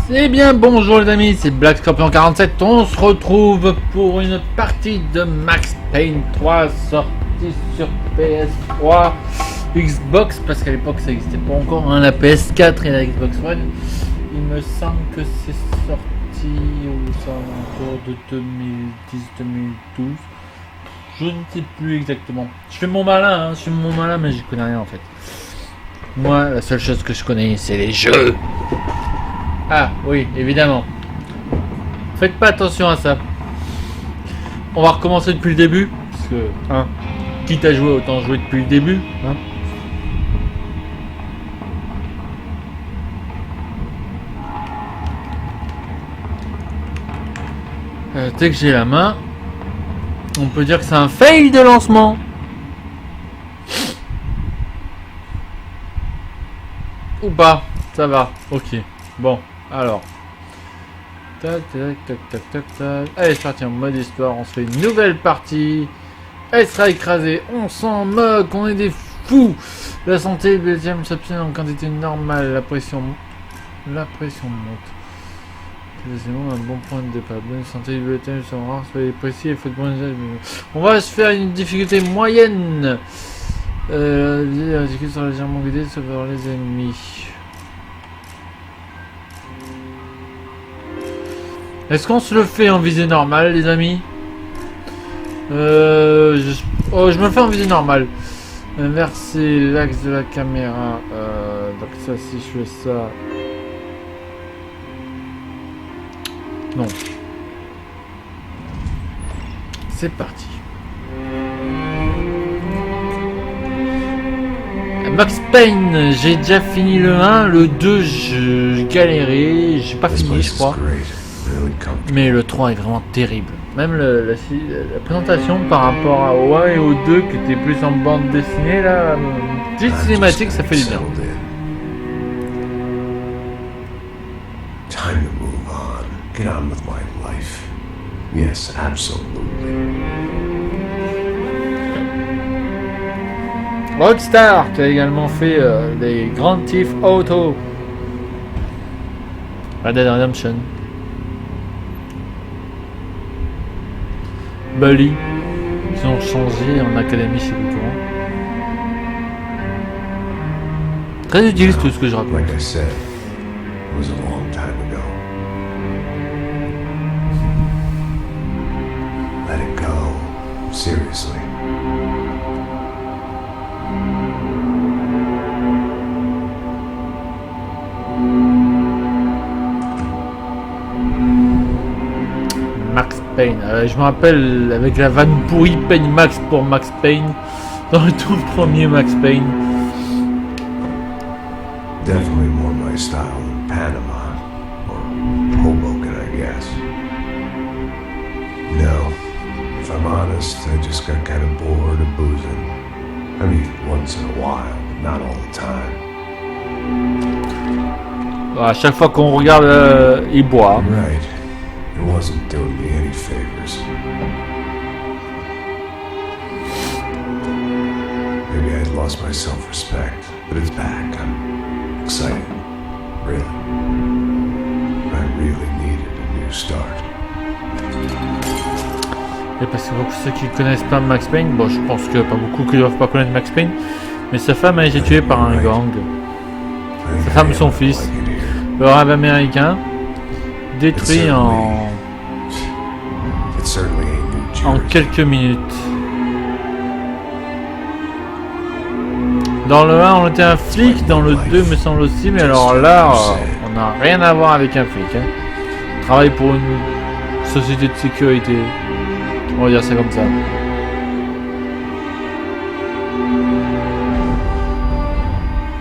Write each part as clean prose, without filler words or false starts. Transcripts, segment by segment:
Eh bien bonjour les amis, c'est Black Scorpion 47, on se retrouve pour une partie de Max Payne 3 sortie sur PS3, Xbox, parce qu'à l'époque ça n'existait pas encore, hein, la PS4 et la Xbox One. Il me semble que c'est sorti aux alentours de 2010-2012, je ne sais plus exactement. Je fais mon malin, mais j'y connais rien en fait. Moi, la seule chose que je connais, c'est les jeux. Ah oui, évidemment. Faites pas attention à ça. On va recommencer depuis le début, parce que, hein, quitte à jouer, autant jouer depuis le début, hein. Dès que j'ai la main, on peut dire que c'est un fail de lancement. Ou pas, ça va, ok. Bon, alors. Tac, tac, tac, tac, tac, tac. Allez, c'est parti en mode histoire, on se fait une nouvelle partie. Elle sera écrasée, on s'en moque, on est des fous. La santé du BTM s'obtient en quantité normale, la pression monte. C'est bon, un bon point de départ. Bonne santé du BTM sont rares, soyez précis, il faut de bonnes. On va se faire une difficulté moyenne. La difficulté sera légèrement guidée, sauf par les ennemis. Est-ce qu'on se le fait en visée normale, les amis? Je me le fais en visée normale. Inverser l'axe de la caméra. Donc ça, si je fais ça... Non. C'est parti. Max Payne, j'ai déjà fini le 1, le 2, je galérais, j'ai pas fini, je crois. Mais le 3 est vraiment terrible. Même la présentation par rapport au 1 et au 2 qui était plus en bande dessinée, là, petite cinématique, ça fait du bien. Time to move on. Get on with my life. Yes, absolutely. Rockstar qui a également fait les Grand Theft Auto, Red Dead Redemption, Bully, ils ont changé en académie chez le courant. Très utile tout ce que je raconte. Like I said, it was a long time ago. Let it go. Seriously. Max Payne, je me rappelle avec la vanne pourrie Payne Max pour Max Payne dans le tout premier Max Payne. Definitely more my style than Panama or Hoboken, I guess. No, if I'm honest, I just got kind of bored of boozing. I mean, once in a while, but not all the time. À chaque fois qu'on regarde, il boit. Right. It wasn't doing me any favors. Maybe I had lost my self-respect, but it's back. I'm excited. Really. I really needed a new start. Et parce que pour ceux qui ne connaissent pas Max Payne, bon, je pense que pas beaucoup qui ne doivent pas connaître Max Payne, mais sa femme a été tuée par un gang. Sa femme et son fils. Le rêve américain, détruit en quelques minutes. Dans le 1, on était un flic, dans le 2, me semble aussi, mais alors là, on n'a rien à voir avec un flic. Hein. On travaille pour une société de sécurité. On va dire ça comme ça.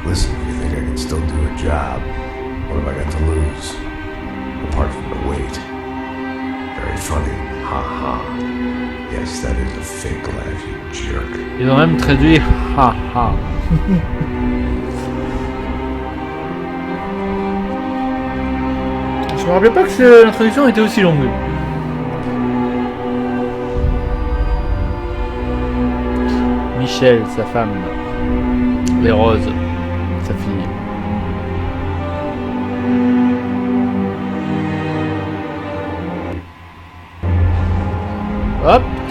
Listen, if you think I can still do a job, what have I got to lose? Apart from the weight. Very funny. Ha ha. Yes, that is a fake laugh, you jerk. Ils ont même traduit ha ha. Je me rappelais pas que l'introduction était aussi longue. Michelle, sa femme. Les roses, sa fille.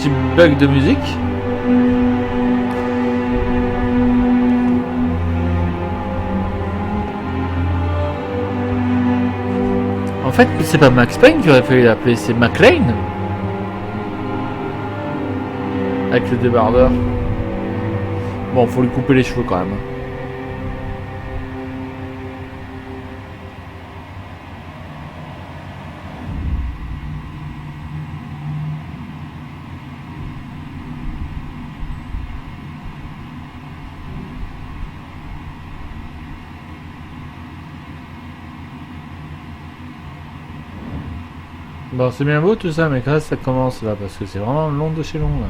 petit bug de musique. En fait, c'est pas Max Payne qui aurait fallu l'appeler, c'est McClane. Avec le débardeur. Bon, faut lui couper les cheveux quand même. Bon, c'est bien beau tout ça, mais quand ça commence là, parce que c'est vraiment long de chez long là.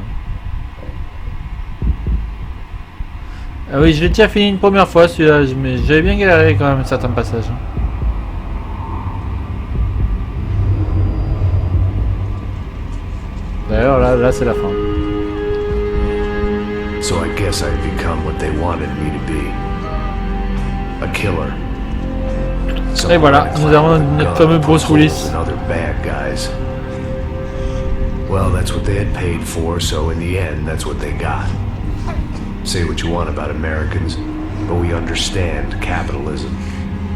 Ah oui, je l'ai déjà fini une première fois celui-là, mais j'avais bien galéré quand même certains passages. D'ailleurs, là c'est la fin. So I guess I've become what they wanted me to be. A killer. Et voilà, nous avons notre fameux Bruce Willis. Well, that's what they had paid for, so in the end, that's what they got. Say what you want about Americans, but we understand capitalism.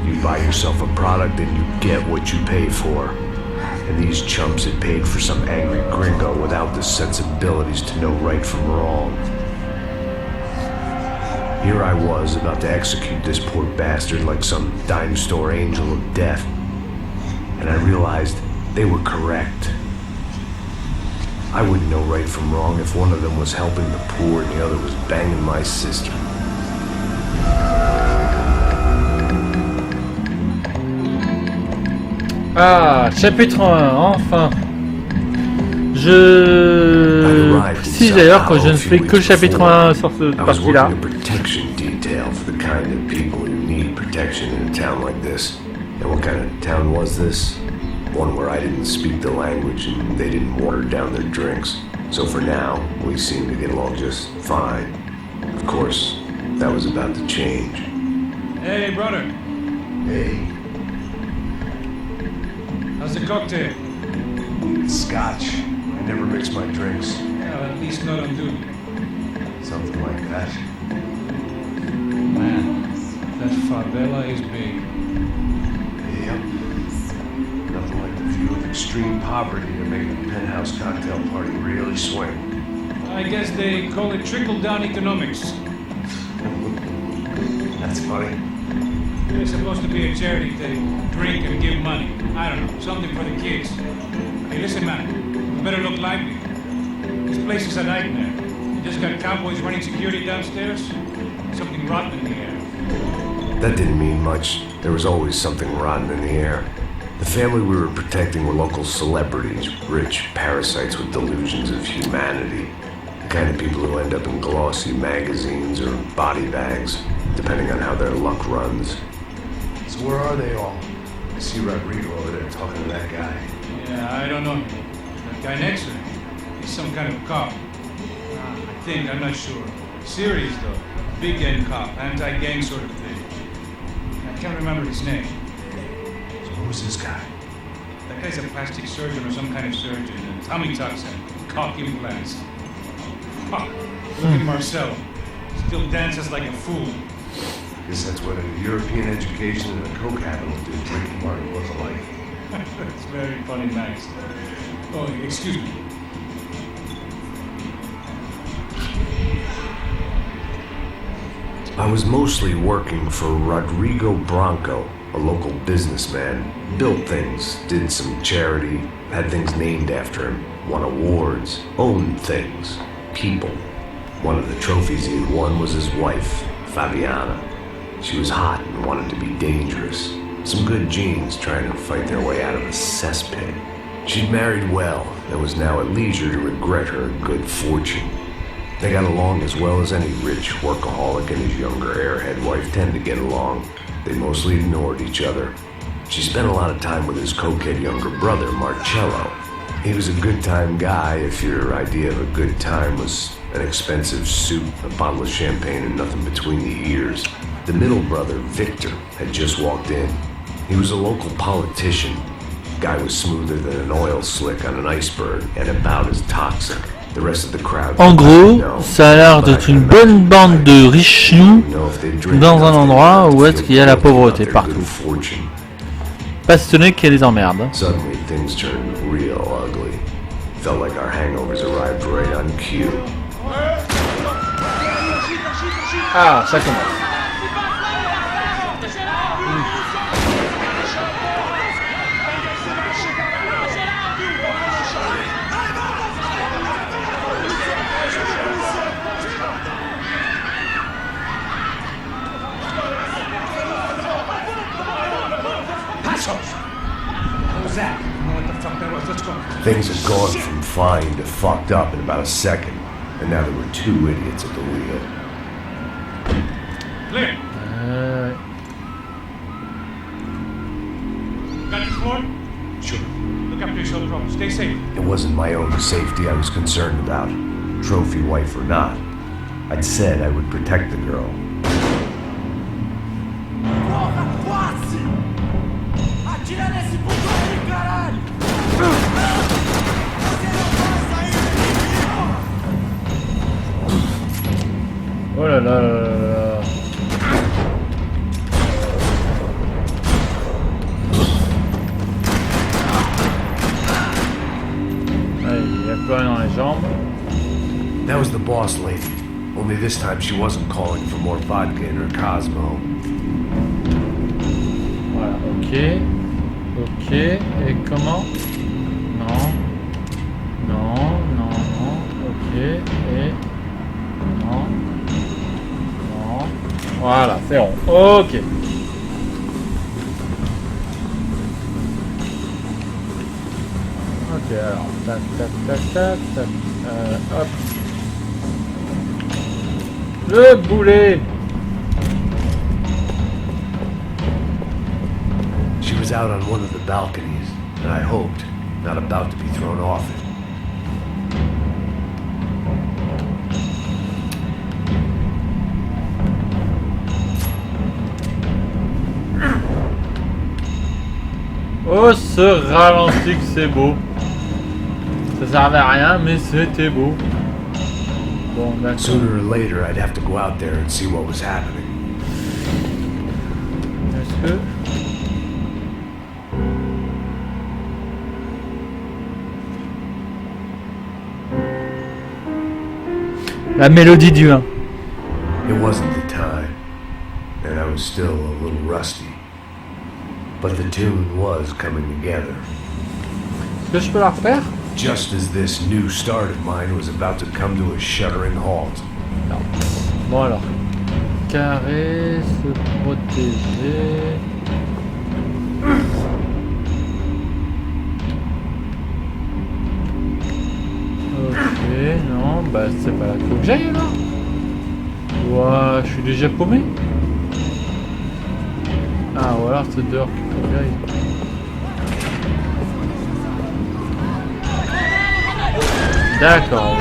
You buy yourself a product and you get what you pay for. And these chumps had paid for some angry gringo without the sensibilities to know right from wrong. Here I was about to execute this poor bastard like some dime store angel of death. And I realized they were correct. I wouldn't know right from wrong if one of them was helping the poor and the other was banging my sister. Ah, chapitre 1, enfin. Je précise d'ailleurs que je ne fais que le chapitre 1 sur cette partie-là. Protection detail for the kind of people who need protection in a town like this. And what kind of town was this? One where I didn't speak the language and they didn't water down their drinks. So for now, we seem to get along just fine. Of course, that was about to change. Hey, brother. Hey, How's the cocktail? Scotch. I never mix my drinks. Well, at least not on duty. Something like that. Man, that favela is big. Yep. Nothing like the view of extreme poverty to make a penthouse cocktail party really swing. I guess they call it trickle-down economics. That's funny. It's supposed to be a charity thing. Drink and give money. I don't know, something for the kids. Hey, listen, man, we better look lively. This place is a nightmare. You just got cowboys running security downstairs. Something rotten in the air. That didn't mean much. There was always something rotten in the air. The family we were protecting were local celebrities, rich parasites with delusions of humanity. The kind of people who end up in glossy magazines or body bags, depending on how their luck runs. So where are they all? I see Rodrigo over there talking to that guy. Yeah, I don't know. That guy next to him, he's some kind of cop. I think, I'm not sure. Serious though. Big end cop, anti-gang sort of thing. I can't remember his name. So who's this guy? That guy's a plastic surgeon or some kind of surgeon. And Tommy talks and cock implants. Huh. Look at Marcel. Still dances like a fool. Guess that's what a European education and a coke habit will do. Drinking Martin was alike. That's very funny, Max. Oh, excuse me. I was mostly working for Rodrigo Branco, a local businessman. Built things, did some charity, had things named after him, won awards, owned things, people. One of the trophies he had won was his wife, Fabiana. She was hot and wanted to be dangerous. Some good genes trying to fight their way out of a cesspit. She'd married well and was now at leisure to regret her good fortune. They got along as well as any rich workaholic and his younger airhead wife tend to get along. They mostly ignored each other. She spent a lot of time with his cokehead younger brother, Marcello. He was a good time guy if your idea of a good time was an expensive suit, a bottle of champagne, and nothing between the ears. The middle brother, Victor, had just walked in. He was a local politician. Guy was smoother than an oil slick on an iceberg and about as toxic. The rest of the crowd. En gros, No. ça a l'air d'être une bonne bande de richions dans un endroit où est-ce qu'il y a la pauvreté partout. Pas si ce n'est qu'il y a des emmerdes. Suddenly things turned real ugly. Felt like our hangovers arrived right on cue. Ah, ça commence. What was that? I don't know what the fuck that was. Let's go. Things had gone from fine to fucked up in about a second, and now there were two idiots at the wheel. Clear. Got your floor? Sure. Look after yourself, bro. Stay safe. It wasn't my own safety I was concerned about, trophy wife or not. I'd said I would protect the girl. Oh là là là là là. Allez, il y a plus rien dans les jambes. That was the boss lady. Only this time she wasn't calling for more vodka in her Cosmo. Voilà, ok. Ok, et comment? Non. Non, non, non. Ok, et... Non. Non. Voilà, c'est rond. Ok. Ok, alors, tac, tac, tac, tac, tac. Hop. Le boulet. She was out on one of the balconies, and I hoped, not about to be thrown off it. Oh, ce ralenti que c'est beau. Ça servait à rien, mais c'était beau. Bon, d'accord. Sooner or later, I'd have to go out there and see what was happening. Est-ce que... La mélodie du 1. It wasn't the time, and I was still a little rusty. But the tune was coming together. Est-ce que je peux la refaire? Just as this new start of mine was about to come to a shuddering halt. Non. Bon alors. Carré, se protéger. Ok, non, bah c'est pas là qu'il faut que j'aille alors. Ouah, je suis déjà paumé. Ah, ou alors c'est dehors qu'il faut que j'aille. D'accord.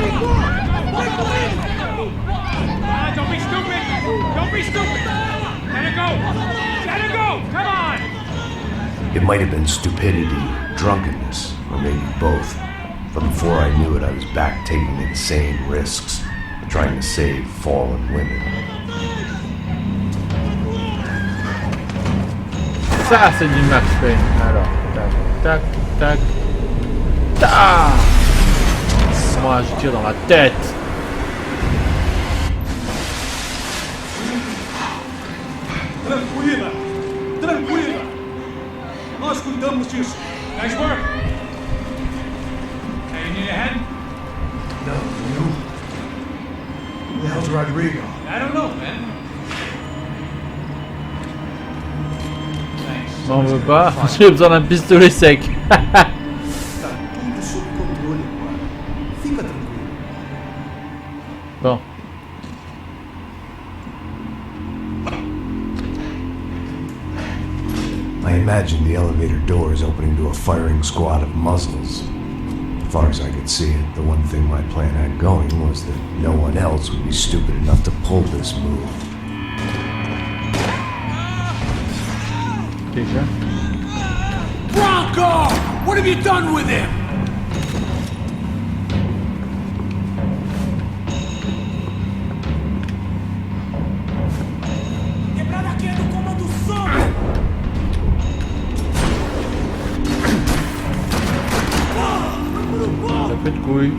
Don't be stupid! Don't be stupid! Let it go! Let it go! Come on! It might have been stupidity, drunkenness, or maybe both. But before I knew it, I was back taking insane risks, trying to save fallen women. Ça, c'est du Max Payne. Alors, tac, tac, tac. Ta! Moi, je tire dans la tête. Tranquila! Tranquila! Nós cuidamos disso. Nice work! Hey, you need a hand? No, you? Who the hell's Rodrigo? I don't know, man. Thanks. On veut pas. J'ai besoin d'un pistolet sec. Tá tudo sob controle, mano. Fica tranquilo. Bon. I imagined the elevator doors opening to a firing squad of muzzles. As far as I could see it, the one thing my plan had going was that no one else would be stupid enough to pull this move. Déjà. Bronco! What have you done with him? couilles.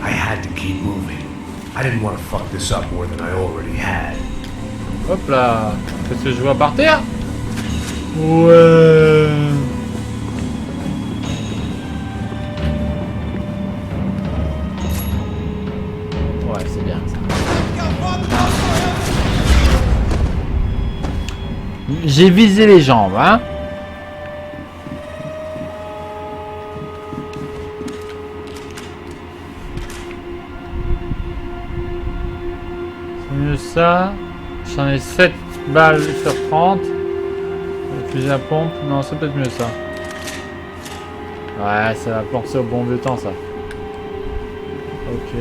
I had to keep moving. I didn't want to fuck this up more than I already had. Hop là. Qu'est-ce que je vois par terre? Ouais. Ouais, c'est bien ça. J'ai visé les jambes, hein. C'est mieux ça. J'en ai 7 balles sur 30. Le fusil à pompe, non, c'est peut-être mieux ça. Ouais, ça va penser au bon vieux temps ça. Ok.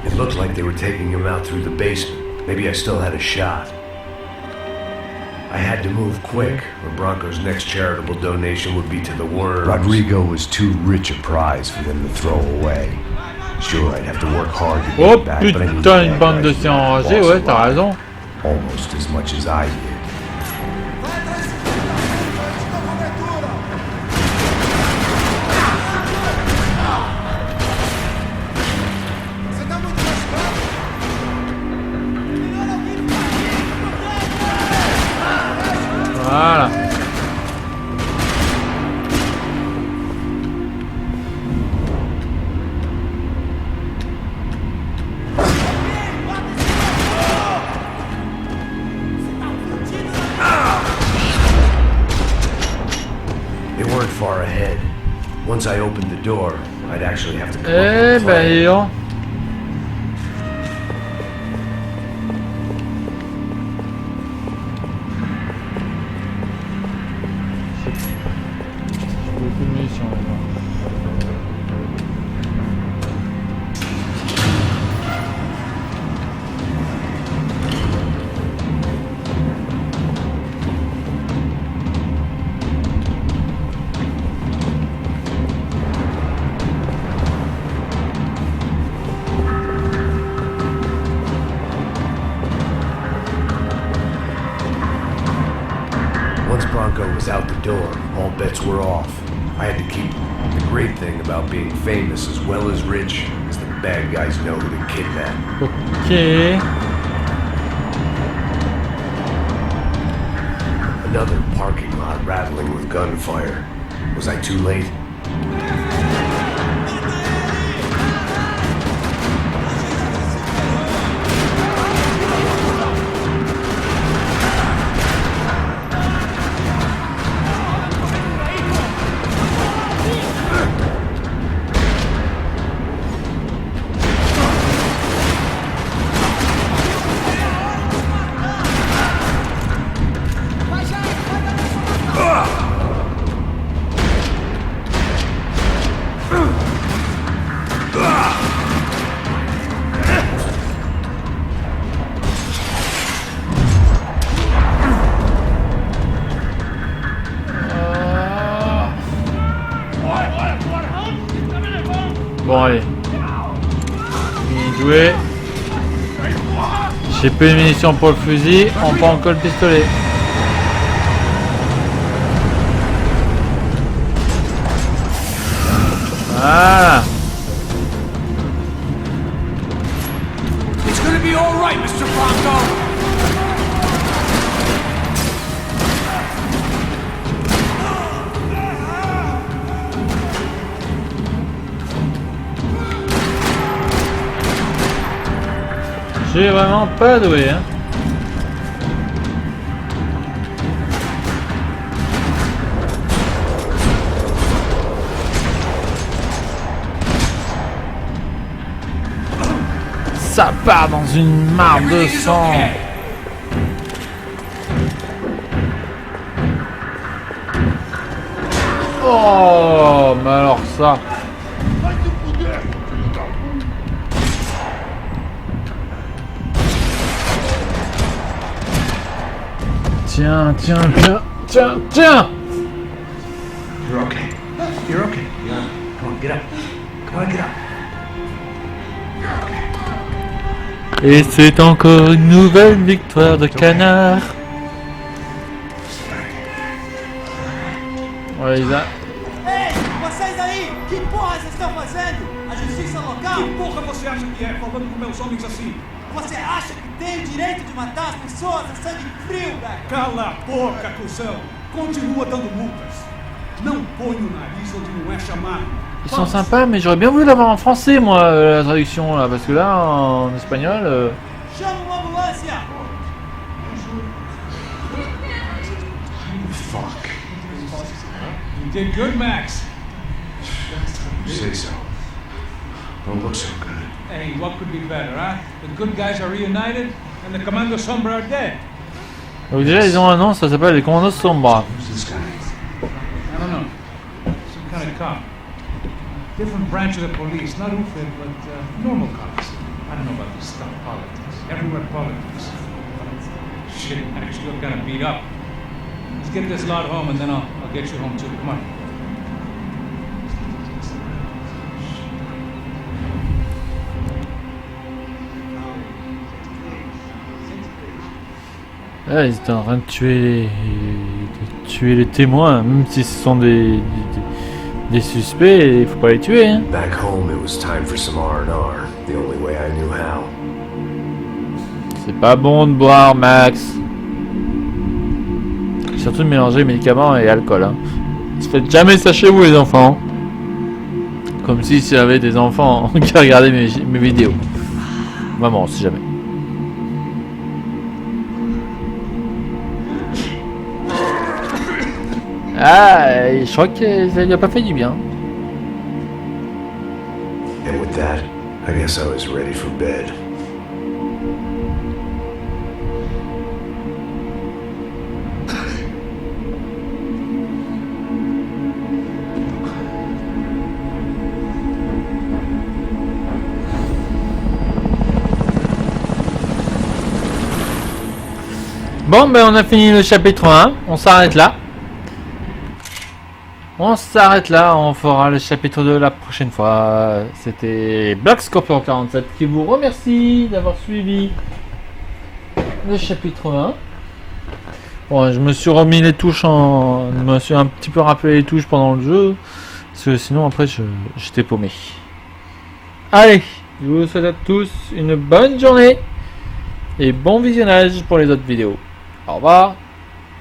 It looked like they were taking him out through the basement. Maybe I still had a shot. I had to move quick, or Bronco's next charitable donation would be to the worms. Rodrigo was too rich a prize for them to throw away. Sure, I'd have to work hard to Oh get it back, but I knew putain, une the bande bad de guys chiens would enragés, boss ouais, t'as around raison. almost as much as I did. Voilà. They weren't far ahead. Once I opened the door, I'd actually have to come up Eh with a ben plan. dis donc. J'ai beaucoup de munitions maintenant. Once Bronco was out the door, all bets were off. I had to keep. The great thing about being famous as well as rich is the bad guys know who to kidnap. Ok. Another parking lot rattling with gunfire. Was I too late? Bon allez. Fini de jouer. J'ai plus de munitions pour le fusil, on prend encore le pistolet. Voilà. It's gonna be all right, Mr. Bronco. J'ai vraiment pas doué, hein. Ça part dans une mare de sang. Oh, mais alors ça. Tiens, tiens, tiens, tiens, tiens. You're okay. You're get up. Come on, get up. Et c'est encore une nouvelle victoire de canard. Ouais, Isa. Ei, vocês aí! Que porra vocês estão fazendo? A justiça local? Que porra você acha que é, falando com meus homens assim? Você acha que tem o direito de matar as pessoas a sangue frio, velho? Cala a boca, cuzão! Continua dando multas. Não põe o nariz onde não é chamado. Ils sont sympas, mais j'aurais bien voulu l'avoir en français, moi, la traduction, là, parce que là, en espagnol... Chama uma ambulância! Fuck. You did good, Max. You say so. Don't look so good. Hey, what could be better, huh? The good guys are reunited, and the Commando Sombra are dead. Donc déjà, ils ont un nom, ça s'appelle les Commandos Sombra. Who's this guy? I don't know. Some kind of cop. Different branch of the police, not UFID, but normal cops. I don't know about this stuff, politics. Everywhere politics. Shit, Max, you look kind of beat up. Let's get this lot home, and then I'll get you home too. Come on. Là, ils étaient en train de tuer les témoins, même si ce sont des suspects, il faut pas les tuer. Hein. Back home, it was time for some R&R. The only way I knew how. C'est pas bon de boire, Max. Surtout de mélanger médicaments et alcool. Hein. Faites jamais ça chez vous, les enfants. Comme si il y avait des enfants qui regardaient mes vidéos. Vraiment, si jamais. Ah, je crois que ça lui a pas fait du bien. And with that, I guess I was ready for bed. Bon, ben on a fini le chapitre 1, on s'arrête là. On s'arrête là, on fera le chapitre 2 la prochaine fois. C'était Black Scorpion 47 qui vous remercie d'avoir suivi le chapitre 1. Bon, je me suis remis les touches je me suis un petit peu rappelé les touches pendant le jeu. Parce que sinon après j'étais paumé. Allez, je vous souhaite à tous une bonne journée. Et bon visionnage pour les autres vidéos. Au revoir.